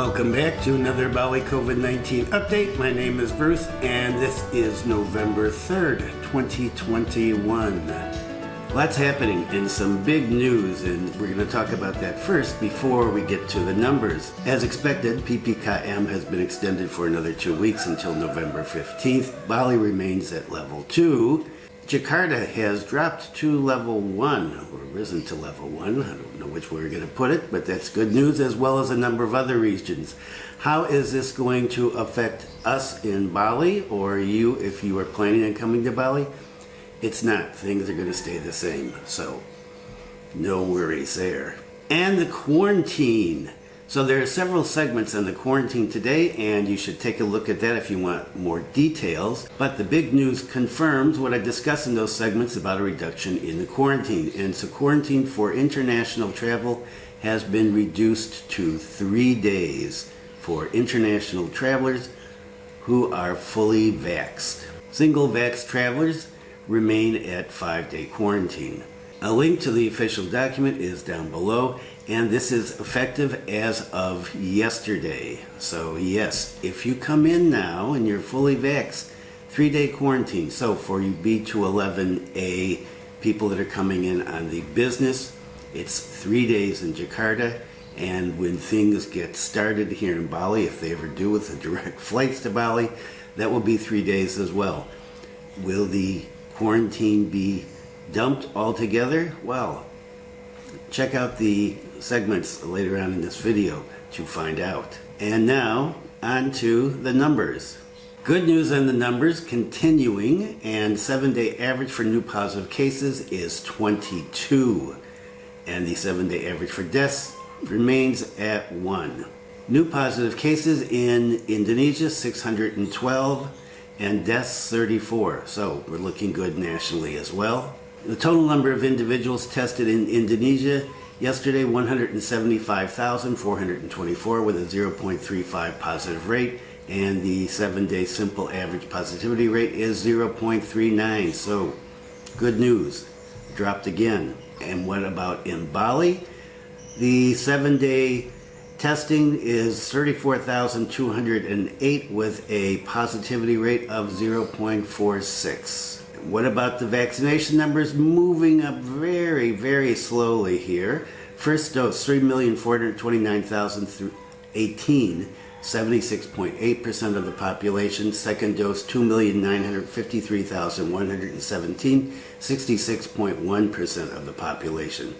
Welcome back to another Bali COVID-19 update. My name is Bruce and this is November 3rd, 2021. Lots happening and some big news, and we're going to talk about that first before we get to the numbers. As expected, PPKM has been extended for another 2 weeks until November 15th. Bali remains at level 2. Jakarta has dropped to level 1, or risen to level 1. I don't know which way we're going to put it, but that's good news, as well as a number of other regions. How is this going to affect us in Bali, or you if you are planning on coming to Bali? It's not. Things are going to stay the same, so no worries there. And the quarantine. So there are several segments on the quarantine today, and you should take a look at that if you want more details. But the big news confirms what I discussed in those segments about a reduction in the quarantine. And so quarantine for international travel has been reduced to 3 days for international travelers who are fully vaxxed. Single vaxxed travelers remain at 5-day quarantine. A link to the official document is down below, and this is effective as of yesterday. So yes, if you come in now and you're fully vaxxed, 3-day quarantine. So for you B211A people that are coming in on the business, it's 3 days in Jakarta, and when things get started here in Bali, if they ever do with the direct flights to Bali, that will be 3 days as well. Will the quarantine be dumped altogether? Well, check out the segments later on in this video to find out. And now, on to the numbers. Good news on the numbers continuing, and 7-day average for new positive cases is 22. And the 7-day average for deaths remains at 1. New positive cases in Indonesia, 612. And deaths 34, so we're looking good nationally as well. The total number of individuals tested in Indonesia yesterday, 175,424 with a 0.35 positive rate, and the 7-day simple average positivity rate is 0.39, so good news, dropped again. And what about in Bali? The 7-day testing is 34,208 with a positivity rate of 0.46. What about the vaccination numbers? Moving up very, very slowly here. First dose, 3,429,018, 76.8% of the population. Second dose, 2,953,117, 66.1% of the population.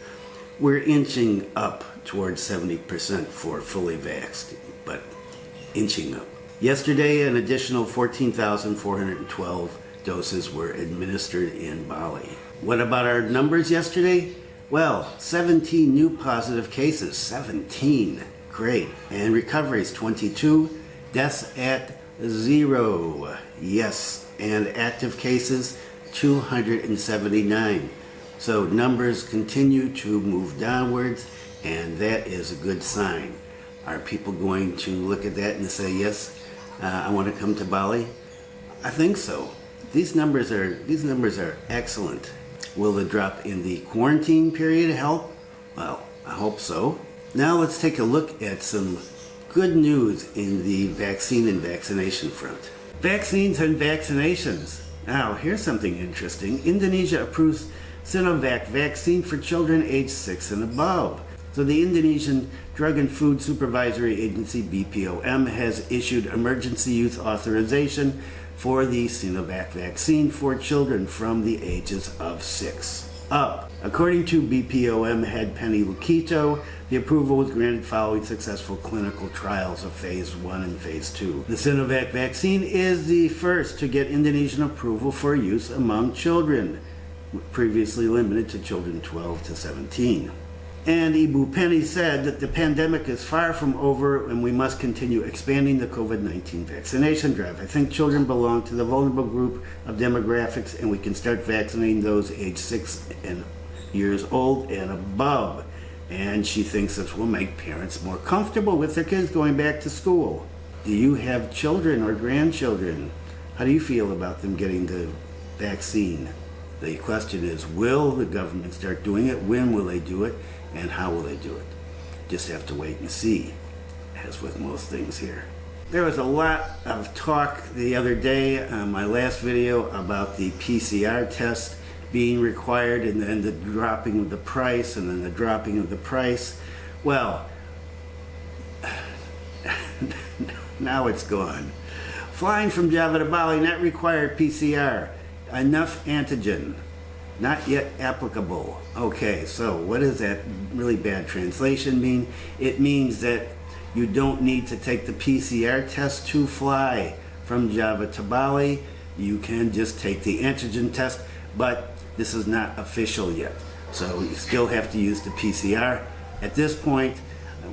We're inching up towards 70% for fully vaxxed, but inching up. Yesterday, an additional 14,412 doses were administered in Bali. What about our numbers yesterday? Well, 17 new positive cases, 17, great. And recoveries, 22, deaths at 0, yes. And active cases, 279. So numbers continue to move downwards, and that is a good sign. Are people going to look at that and say, yes, I want to come to Bali? I think so. These numbers are excellent. Will the drop in the quarantine period help? Well, I hope so. Now let's take a look at some good news in the vaccine and vaccination front. Vaccines and vaccinations. Now, here's something interesting. Indonesia approves Sinovac vaccine for children aged 6 and above. So the Indonesian Drug and Food Supervisory Agency, BPOM, has issued emergency use authorization for the Sinovac vaccine for children from the ages of 6 up. According to BPOM head Penny Lukito, the approval was granted following successful clinical trials of phase 1 and phase 2. The Sinovac vaccine is the first to get Indonesian approval for use among children, previously limited to children 12 to 17. And Ibu Penny said that the pandemic is far from over and we must continue expanding the COVID-19 vaccination drive. I think children belong to the vulnerable group of demographics, and we can start vaccinating those age 6 years old and above. And she thinks this will make parents more comfortable with their kids going back to school. Do you have children or grandchildren? How do you feel about them getting the vaccine? The question is, will the government start doing it? When will they do it? And how will they do it? Just have to wait and see. as with most things here. There was a lot of talk the other day on my last video about the PCR test being required and then the dropping of the price and then the dropping of the price. Well, now it's gone. Flying from Java to Bali, not required PCR. Enough antigen. Not yet applicable. Okay, so what does that really bad translation mean? It means that you don't need to take the PCR test to fly from Java to Bali. You can just take the antigen test, but this is not official yet. So you still have to use the PCR. At this point,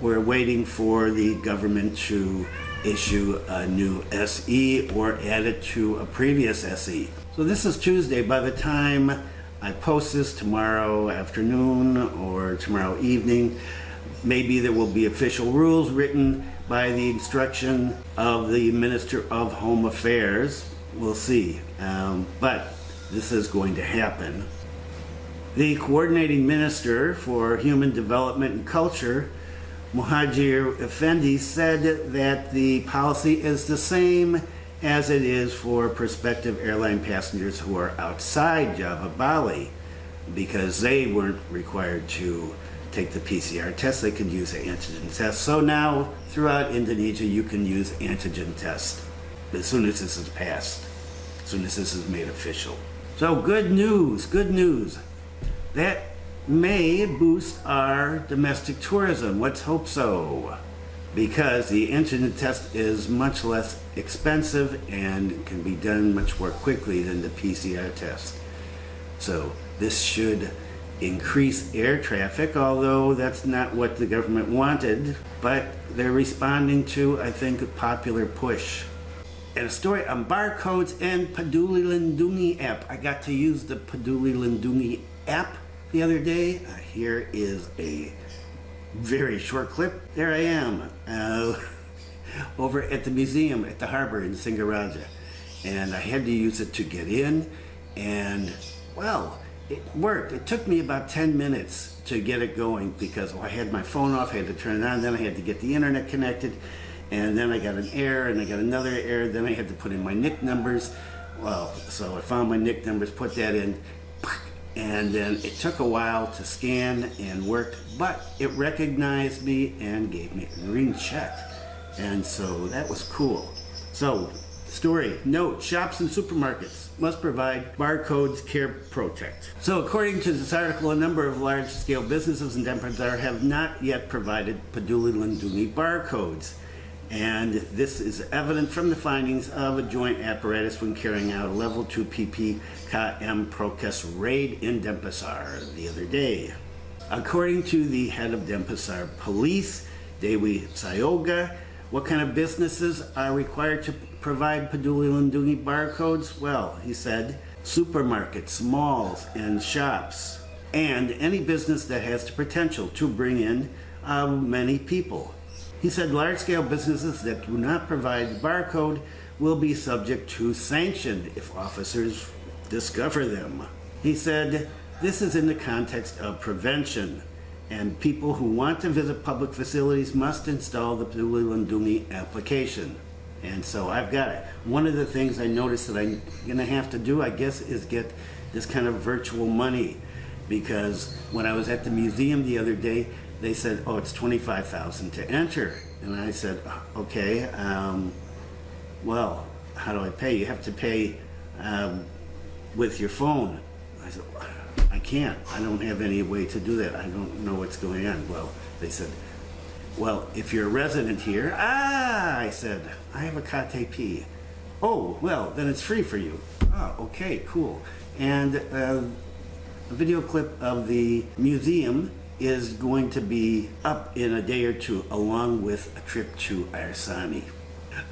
we're waiting for the government to issue a new SE or add it to a previous SE. So this is Tuesday. By the time I post this tomorrow afternoon or tomorrow evening, maybe there will be official rules written by the instruction of the Minister of Home Affairs. We'll see. But this is going to happen. The coordinating minister for Human Development and Culture, Muhajir Effendi, said that the policy is the same as it is for prospective airline passengers who are outside Java, Bali, because they weren't required to take the PCR test. They could use the antigen test. So now throughout Indonesia you can use antigen test as soon as this is passed, as soon as this is made official. So good news, good news. That may boost our domestic tourism. Let's hope so, because the antigen test is much less expensive and can be done much more quickly than the PCR test. So this should increase air traffic, although that's not what the government wanted, but they're responding to, I think, a popular push. And a story on Barcodes and Peduli Lindungi app. I got to use the Peduli Lindungi app the other day. Here is a very short clip. There I am over at the museum at the harbor in Singaraja, and I had to use it to get in, and well, it worked. It took me about 10 minutes to get it going because I had my phone off, I had to turn it on, then I had to get the internet connected, and then I got an error, and I got another error, then I had to put in my NIC numbers. Well, so I found my NIC numbers, put that in, and then it took a while to scan and worked, but it recognized me and gave me a green check. And so that was cool. So, story, note, shops and supermarkets must provide barcodes care protect. So according to this article, a number of large-scale businesses in Denpasar have not yet provided Peduli Lindungi barcodes. And this is evident from the findings of a joint apparatus when carrying out a level 2 PPKM protest raid in Denpasar the other day. According to the head of Denpasar Police, Dewi Sayoga, what kind of businesses are required to provide Peduli Lindungi barcodes? Well, he said, supermarkets, malls, and shops, and any business that has the potential to bring in many people. He said large-scale businesses that do not provide the barcode will be subject to sanction if officers discover them. He said this is in the context of prevention, and people who want to visit public facilities must install the Peduli Lindungi application. And so I've got it. One of the things I noticed that I'm gonna have to do, I guess, is get this kind of virtual money, because when I was at the museum the other day, they said, oh, it's 25,000 to enter. And I said, okay, well, how do I pay? You have to pay with your phone. I said, I can't. I don't have any way to do that. I don't know what's going on. Well, they said, well, if you're a resident here, I said, I have a KTP. Oh, well, then it's free for you. Oh, okay, cool. And a video clip of the museum is going to be up in a day or two, along with a trip to Arsani.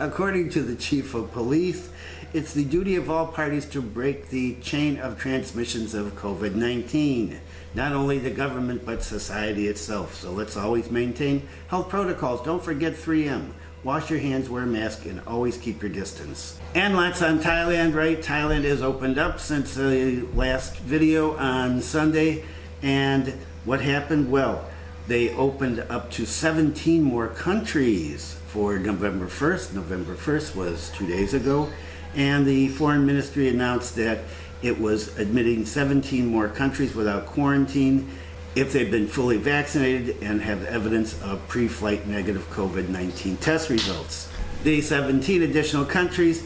According to the chief of police, it's the duty of all parties to break the chain of transmissions of COVID-19. Not only the government, but society itself. So let's always maintain health protocols. Don't forget 3M. Wash your hands, wear a mask, and always keep your distance. And lots on Thailand, right? Thailand has opened up since the last video on Sunday. And what happened? Well, they opened up to 17 more countries for November 1st. November 1st was 2 days ago. And the Foreign Ministry announced that it was admitting 17 more countries without quarantine if they've been fully vaccinated and have evidence of pre-flight negative COVID-19 test results. The 17 additional countries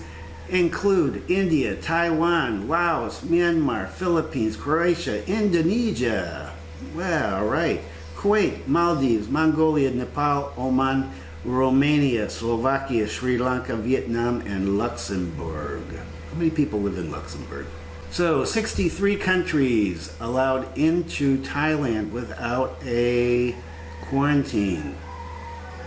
include India, Taiwan, Laos, Myanmar, Philippines, Croatia, Indonesia, well, right, Kuwait, Maldives, Mongolia, Nepal, Oman, Romania, Slovakia, Sri Lanka, Vietnam, and Luxembourg. How many people live in Luxembourg? So 63 countries allowed into Thailand without a quarantine.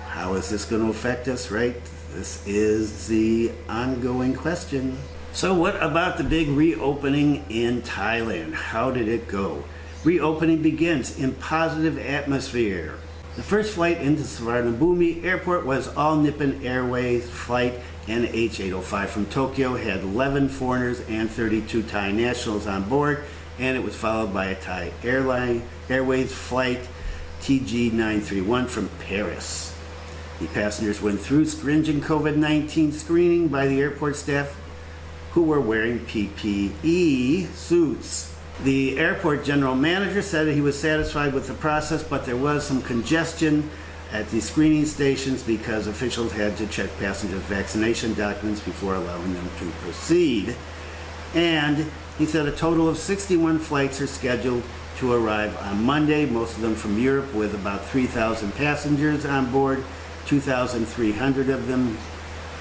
How is this going to affect us, right? This is the ongoing question. So what about the big reopening in Thailand? How did it go? Reopening begins in positive atmosphere. The first flight into Suvarnabhumi Airport was All Nippon Airways flight NH805 from Tokyo, had 11 foreigners and 32 Thai nationals on board, and it was followed by a Thai Airways flight TG931 from Paris. The passengers went through stringent COVID-19 screening by the airport staff who were wearing PPE suits. The airport general manager said that he was satisfied with the process, but there was some congestion at the screening stations because officials had to check passengers' vaccination documents before allowing them to proceed. And he said a total of 61 flights are scheduled to arrive on Monday, most of them from Europe, with about 3,000 passengers on board, 2,300 of them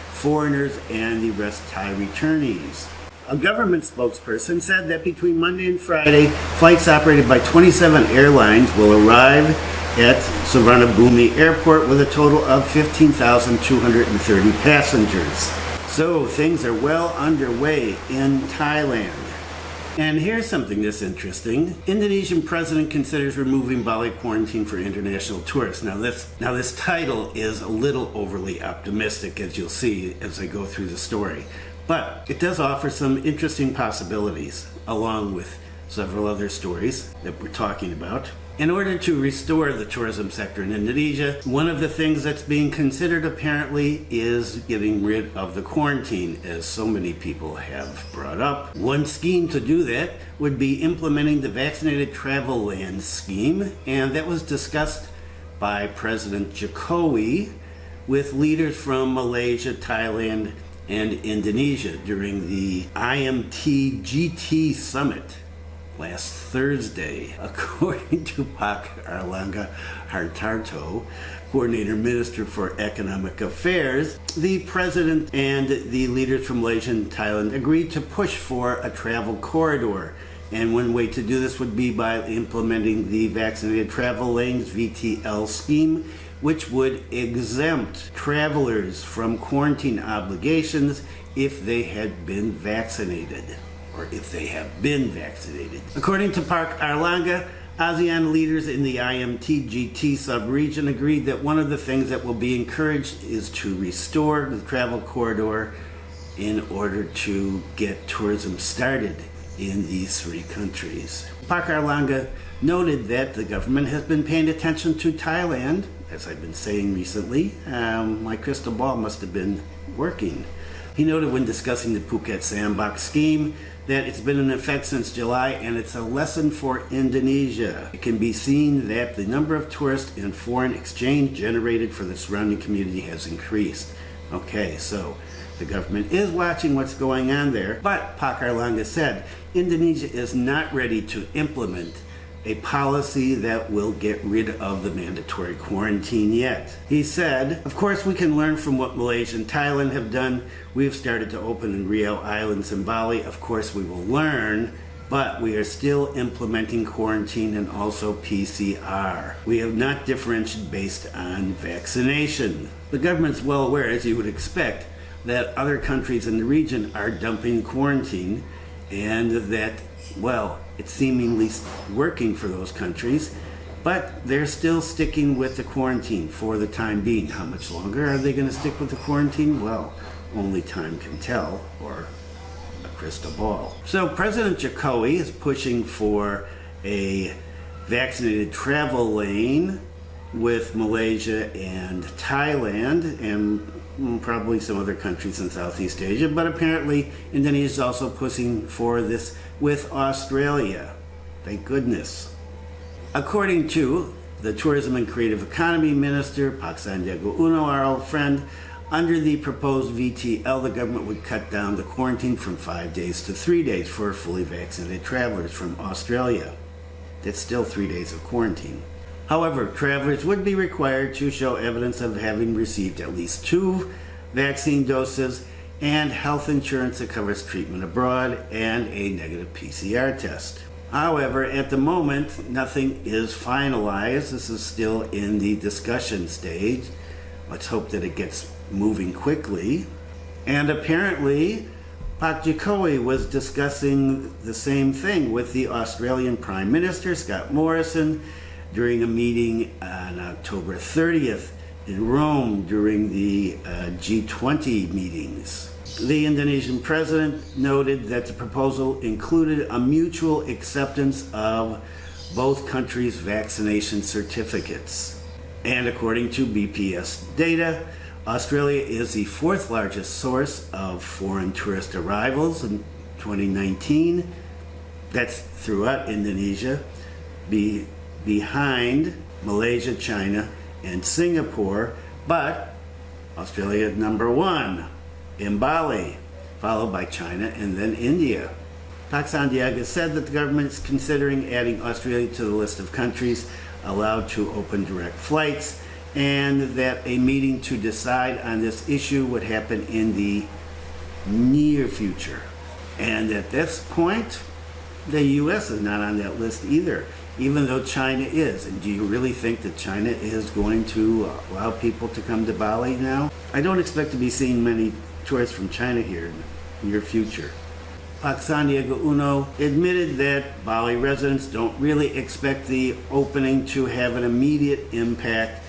foreigners, and the rest Thai returnees. A government spokesperson said that between Monday and Friday, flights operated by 27 airlines will arrive at Suvarnabhumi Airport with a total of 15,230 passengers. So things are well underway in Thailand. And here's something that's interesting. Indonesian president considers removing Bali quarantine for international tourists. Now this title is a little overly optimistic, as you'll see as I go through the story. But it does offer some interesting possibilities, along with several other stories that we're talking about. In order to restore the tourism sector in Indonesia, one of the things that's being considered apparently is getting rid of the quarantine, as so many people have brought up. One scheme to do that would be implementing the vaccinated travel land scheme, and that was discussed by President Jokowi with leaders from Malaysia, Thailand, and Indonesia during the IMT-GT summit last Thursday. According to Pak Erlangga Hartarto, Coordinator Minister for Economic Affairs, the President and the leaders from Malaysia and Thailand agreed to push for a travel corridor. And one way to do this would be by implementing the Vaccinated Travel Lanes VTL scheme, which would exempt travelers from quarantine obligations if they had been vaccinated, or if they have been vaccinated. According to Park Erlangga, ASEAN leaders in the IMT-GT sub-region agreed that one of the things that will be encouraged is to restore the travel corridor in order to get tourism started in these three countries. Park Erlangga noted that the government has been paying attention to Thailand. As I've been saying recently, my crystal ball must have been working. He noted when discussing the Phuket Sandbox scheme that it's been in effect since July, and it's a lesson for Indonesia. It can be seen that the number of tourists and foreign exchange generated for the surrounding community has increased. Okay, so the government is watching what's going on there, but Pak Erlangga said Indonesia is not ready to implement a policy that will get rid of the mandatory quarantine yet. He said, of course we can learn from what Malaysia and Thailand have done. We've started to open in Riau Islands and Bali. Of course we will learn, but we are still implementing quarantine and also PCR. We have not differentiated based on vaccination. The government's well aware, as you would expect, that other countries in the region are dumping quarantine, and that, well, it's seemingly working for those countries, but they're still sticking with the quarantine for the time being. How much longer are they going to stick with the quarantine? Well, only time can tell, or a crystal ball. So President Jokowi is pushing for a vaccinated travel lane with Malaysia and Thailand and probably some other countries in Southeast Asia, but apparently Indonesia is also pushing for this with Australia. Thank goodness. According to the Tourism and Creative Economy Minister, Pak Sandiaga Uno, our old friend, under the proposed VTL, the government would cut down the quarantine from 5 days to 3 days for fully vaccinated travelers from Australia. That's still 3 days of quarantine. However, travelers would be required to show evidence of having received at least 2 vaccine doses and health insurance that covers treatment abroad and a negative PCR test. However, at the moment, nothing is finalized. This is still in the discussion stage. Let's hope that it gets moving quickly. And apparently, Pak Jokowi was discussing the same thing with the Australian Prime Minister, Scott Morrison, during a meeting on October 30th in Rome during the G20 meetings. The Indonesian president noted that the proposal included a mutual acceptance of both countries' vaccination certificates. And according to BPS data, Australia is the 4th largest source of foreign tourist arrivals in 2019. That's throughout Indonesia, behind Malaysia, China, and Singapore, but Australia is number 1 in Bali, followed by China and then India. Pak Sandiaga said that the government is considering adding Australia to the list of countries allowed to open direct flights, and that a meeting to decide on this issue would happen in the near future. And at this point, the U.S. is not on that list either, even though China is. And do you really think that China is going to allow people to come to Bali now? I don't expect to be seeing many tourists from China here in the near future. Pak Sandiaga Uno admitted that Bali residents don't really expect the opening to have an immediate impact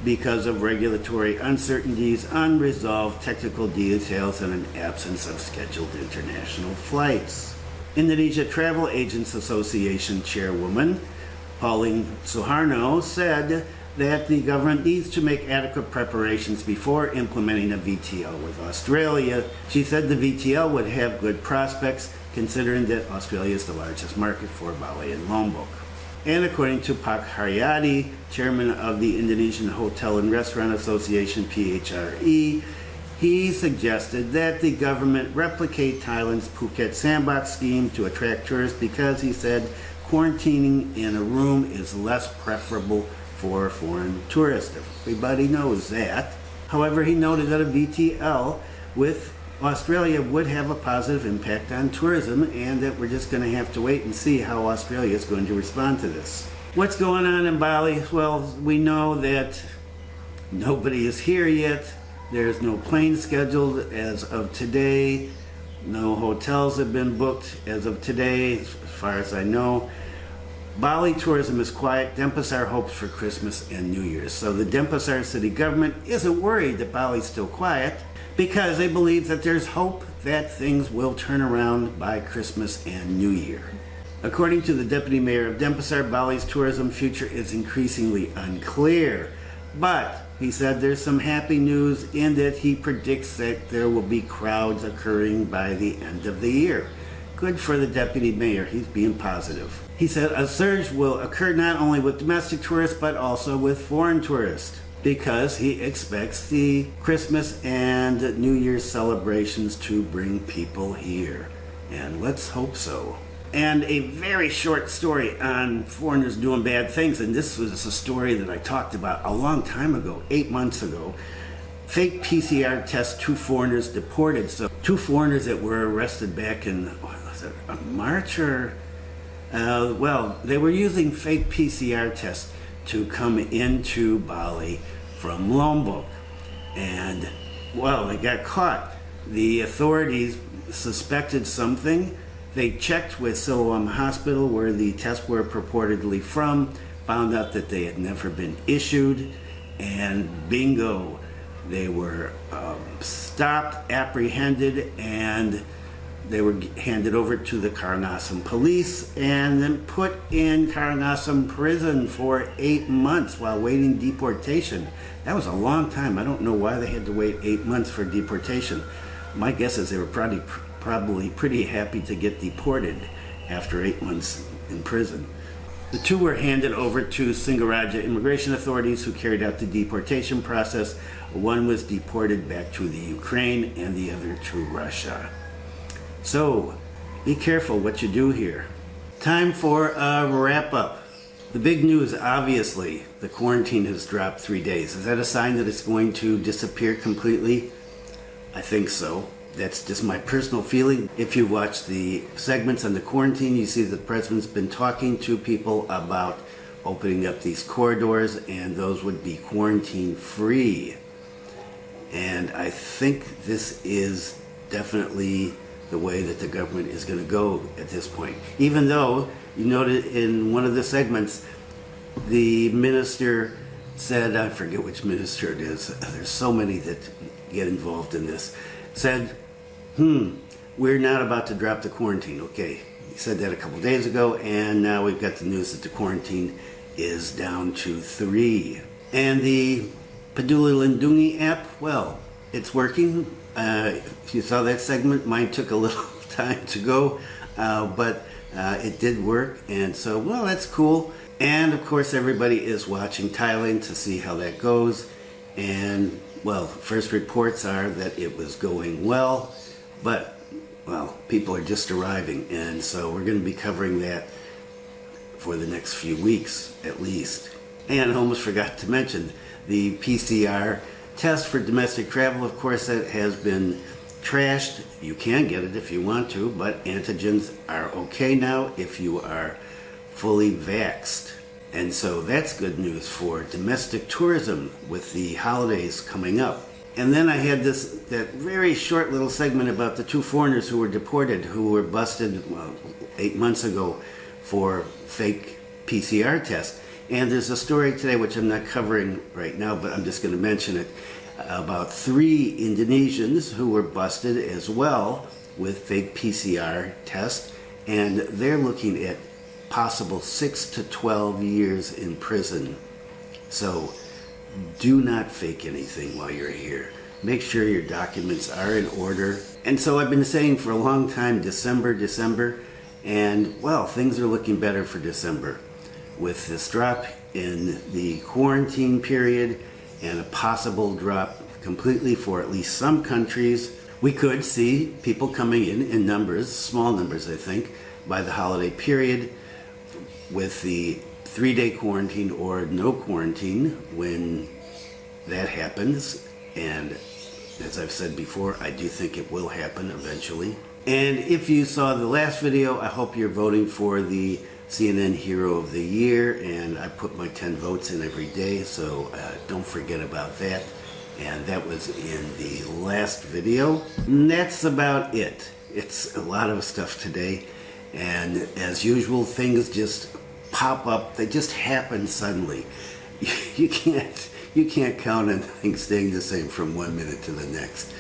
because of regulatory uncertainties, unresolved technical details, and an absence of scheduled international flights. Indonesia Travel Agents Association chairwoman Pauline Suharno said that the government needs to make adequate preparations before implementing a VTL with Australia. She said the VTL would have good prospects considering that Australia is the largest market for Bali and Lombok. And according to Pak Haryadi, chairman of the Indonesian Hotel and Restaurant Association, PHRE, he suggested that the government replicate Thailand's Phuket sandbox scheme to attract tourists because he said quarantining in a room is less preferable for foreign tourists. Everybody knows that. However, he noted that a VTL with Australia would have a positive impact on tourism, and that we're just going to have to wait and see how Australia is going to respond to this. What's going on in Bali? Well, we know that nobody is here yet. There's no plane scheduled as of today. No hotels have been booked as of today, as far as I know. Bali tourism is quiet. Denpasar hopes for Christmas and New Year's. So the Denpasar city government isn't worried that Bali's still quiet, because they believe that there's hope that things will turn around by Christmas and New Year. According to the deputy mayor of Denpasar, Bali's tourism future is increasingly unclear. But he said there's some happy news in that he predicts that there will be crowds occurring by the end of the year. Good for the deputy mayor, he's being positive. He said a surge will occur not only with domestic tourists but also with foreign tourists, because he expects the Christmas and New Year's celebrations to bring people here. And let's hope so. And a very short story on foreigners doing bad things, and this was a story that I talked about a long time ago, 8 months ago. Fake PCR test 2 foreigners deported. So 2 foreigners that were arrested back in, what was it, March or, well, they were using fake PCR tests to come into Bali from Lombok, and well, they got caught. The authorities suspected something. They checked with Siloam Hospital, where the tests were purportedly from, found out that they had never been issued, and bingo, they were stopped, apprehended, and They were handed over to the Karangasem police and then put in Karangasem prison for 8 months while waiting deportation. That was a long time. I don't know why they had to wait 8 months for deportation. My guess is they were probably pretty happy to get deported after 8 months in prison. The two were handed over to Singaraja immigration authorities who carried out the deportation process. One was deported back to the Ukraine and the other to Russia. So, be careful what you do here. Time for a wrap-up. The big news, obviously, the quarantine has dropped 3 days. Is that a sign that it's going to disappear completely? I think so. That's just my personal feeling. If you watch the segments on the quarantine, you see that the president's been talking to people about opening up these corridors, and those would be quarantine-free. And I think this is definitely the way that the government is going to go at this point. Even though, you noted in one of the segments, the minister said, I forget which minister it is, there's so many that get involved in this, said, we're not about to drop the quarantine. Okay, he said that a couple days ago, and now we've got the news that the quarantine is down to 3. And the Peduli Lindungi app, well, it's working. If you saw that segment, mine took a little time to go, but it did work, and so, well, that's cool. And of course, everybody is watching Thailand to see how that goes. And, well, first reports are that it was going well, but, well, people are just arriving, and so we're going to be covering that for the next few weeks, at least. And I almost forgot to mention the PCR test for domestic travel. Of course, that has been trashed. You can get it if you want to, but antigens are okay now if you are fully vaxxed. And so that's good news for domestic tourism with the holidays coming up. And then I had that very short little segment about the 2 foreigners who were deported, who were busted 8 months ago for fake PCR tests. And there's a story today, which I'm not covering right now, but I'm just going to mention it, about 3 Indonesians who were busted as well with fake PCR tests, and they're looking at possible 6 to 12 years in prison. So do not fake anything while you're here. Make sure your documents are in order. And so I've been saying for a long time, December, and well, things are looking better for December. With this drop in the quarantine period and a possible drop completely for at least some countries, we could see people coming in numbers, small numbers I think, by the holiday period with the 3-day quarantine or no quarantine when that happens. And as I've said before, I do think it will happen eventually. And if you saw the last video, I hope you're voting for the CNN Hero of the Year, and I put my 10 votes in every day, so don't forget about that. And that was in the last video. And that's about it. It's a lot of stuff today, and as usual, things just pop up. They just happen suddenly. You can't count on things staying the same from 1 minute to the next.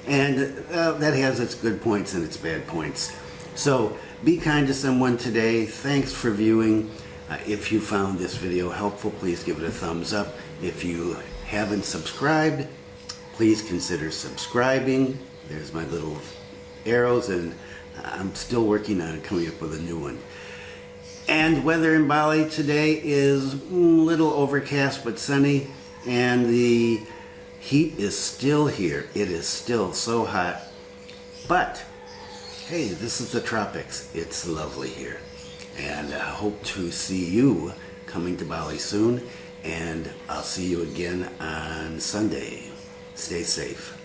And that has its good points and its bad points. So be kind to someone today. Thanks for viewing. If you found this video helpful, please give it a thumbs up. If you haven't subscribed, please consider subscribing. There's my little arrows, and I'm still working on coming up with a new one. And weather in Bali today is a little overcast but sunny, and the heat is still here. It is still so hot, but hey, this is the tropics. It's lovely here. And I hope to see you coming to Bali soon. And I'll see you again on Sunday. Stay safe.